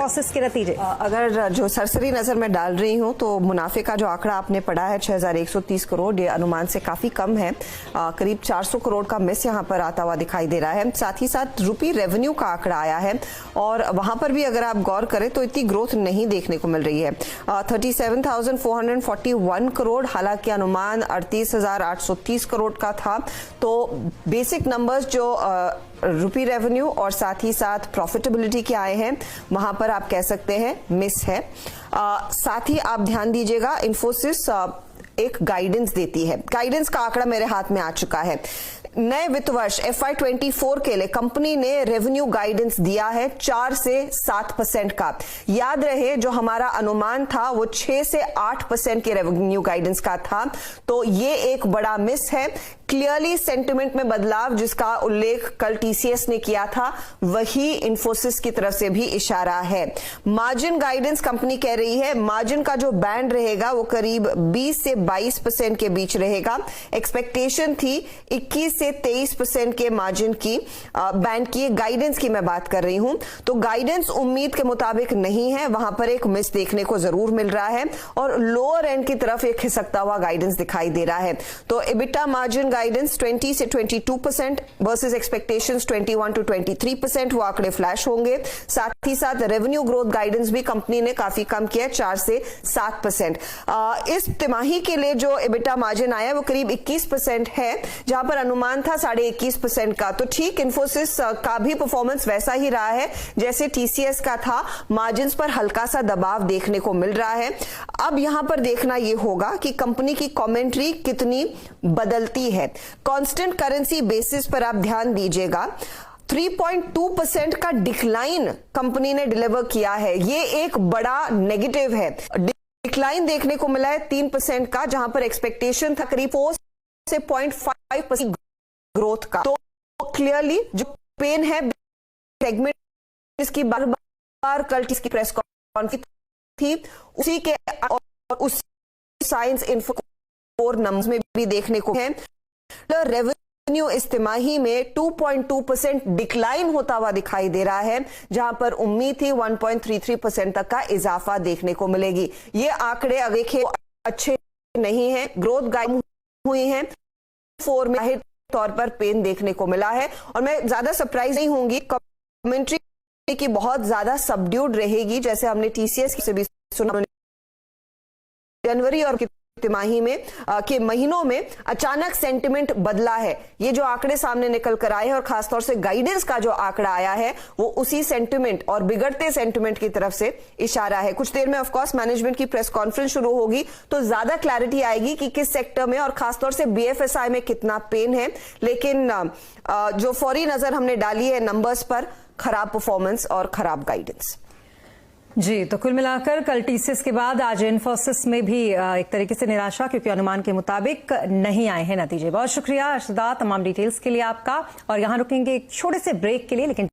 इन्फोसिस के नतीजे? अगर जो सरसरी नजर में डाल रही हूँ तो मुनाफे का जो आंकड़ा आपने पढ़ा है 6,130 करोड़, ये अनुमान से काफी कम है। करीब 400 करोड़ का मिस यहाँ पर आता हुआ दिखाई दे रहा है। साथ ही साथ रुपी रेवेन्यू का आंकड़ा आया है और वहां पर भी अगर आप गौर करें तो इतनी ग्रोथ नहीं देखने को मिल रही है। 37,441 करोड़, हालांकि अनुमान 38,830 करोड़ का था। तो बेसिक नंबर्स जो रुपी रेवेन्यू और साथ ही साथ प्रॉफिटेबिलिटी के आए हैं, वहां पर आप कह सकते हैं मिस है। साथ ही आप ध्यान दीजिएगा, इन्फोसिस एक गाइडेंस देती है। गाइडेंस का आंकड़ा मेरे हाथ में आ चुका है। नए वित्त वर्ष FY24 के लिए कंपनी ने रेवेन्यू गाइडेंस दिया है 4 से 7% का। याद रहे जो हमारा अनुमान था वो 6 से 8% के रेवेन्यू गाइडेंस का था, तो ये एक बड़ा मिस है। क्लियरली सेंटिमेंट में बदलाव जिसका उल्लेख कल TCS ने किया था, वही इन्फोसिस की तरफ से भी इशारा है। मार्जिन गाइडेंस कंपनी कह रही है मार्जिन का जो बैंड रहेगा वो करीब 20 से 22% के बीच रहेगा। एक्सपेक्टेशन थी 21 से 23% के मार्जिन की बैंड की। गाइडेंस की मैं बात कर रही हूं, तो गाइडेंस उम्मीद के मुताबिक नहीं है, वहां पर एक मिस देखने को जरूर मिल रहा है और लोअर एंड की तरफ एक खिसकता हुआ गाइडेंस दिखाई दे रहा है। तो EBITDA मार्जिन गाइडेंस 20 से 22% वर्सेस एक्सपेक्टेशंस 21 to 23%, वो आंकड़े फ्लैश होंगे। साथ ही साथ रेवेन्यू ग्रोथ गाइडेंस भी कंपनी ने काफी कम किया, 4 से 7%। इस तिमाही के लिए जो EBITDA मार्जिन आया वो करीब 21% है, जहां पर अनुमान था 21.5% का। तो ठीक इन्फोसिस का भी परफॉर्मेंस वैसा ही रहा है जैसे TCS का था। मार्जिन्स पर हल्का सा दबाव देखने को मिल रहा है। अब यहां पर देखना यह होगा कि कंपनी की कमेंट्री कितनी बदलती है। कांस्टेंट करेंसी बेसिस पर आप ध्यान दीजिएगा, 3.2% का डिक्लाइन कंपनी ने डिलीवर किया है। ये एक बड़ा नेगेटिव है। डिक्लाइन देखने को मिला है 3% का, जहां पर एक्सपेक्टेशन था करीब 4 से 0.5% ग्रोथ का। तो क्लियरली जो पेन है सेगमेंट, इसकी बार बार कल की प्रेस कॉन्फ्रेंस थी, उसी के और उस साइंस इन्फो नंबर्स में भी देखने को है। रेवेन्यू इस तिमाही में 2.2% डिक्लाइन होता हुआ दिखाई दे रहा है, जहां पर उम्मीद थी 1.33% तक का इजाफा देखने को मिलेगी। ये आंकड़े अगर अच्छे नहीं है, ग्रोथ गाइड हुई है 4 में तौर पर पेन देखने को मिला है। और मैं ज्यादा सरप्राइज नहीं होंगी, कमेंट्री की बहुत ज्यादा सबड्यूड रहेगी, जैसे हमने TCS से भी सुना। जनवरी और तिमाही में के महीनों में अचानक सेंटिमेंट बदला है। ये जो आंकड़े सामने निकल कर आए हैं और खासतौर से गाइडेंस का जो आंकड़ा आया है वो उसी सेंटिमेंट और बिगड़ते सेंटिमेंट की तरफ से इशारा है। कुछ देर में ऑफ कोर्स मैनेजमेंट की प्रेस कॉन्फ्रेंस शुरू होगी तो ज्यादा क्लैरिटी आएगी कि किस सेक्टर में और खासतौर से BFSI में कितना पेन है। लेकिन जो फौरी नजर हमने डाली है नंबर्स पर, खराब परफॉर्मेंस और खराब गाइडेंस। जी, तो कुल मिलाकर कल TCS के बाद आज इन्फोसिस में भी एक तरीके से निराशा, क्योंकि अनुमान के मुताबिक नहीं आए हैं नतीजे। बहुत शुक्रिया अर्शदा तमाम डिटेल्स के लिए आपका। और यहां रुकेंगे एक छोटे से ब्रेक के लिए, लेकिन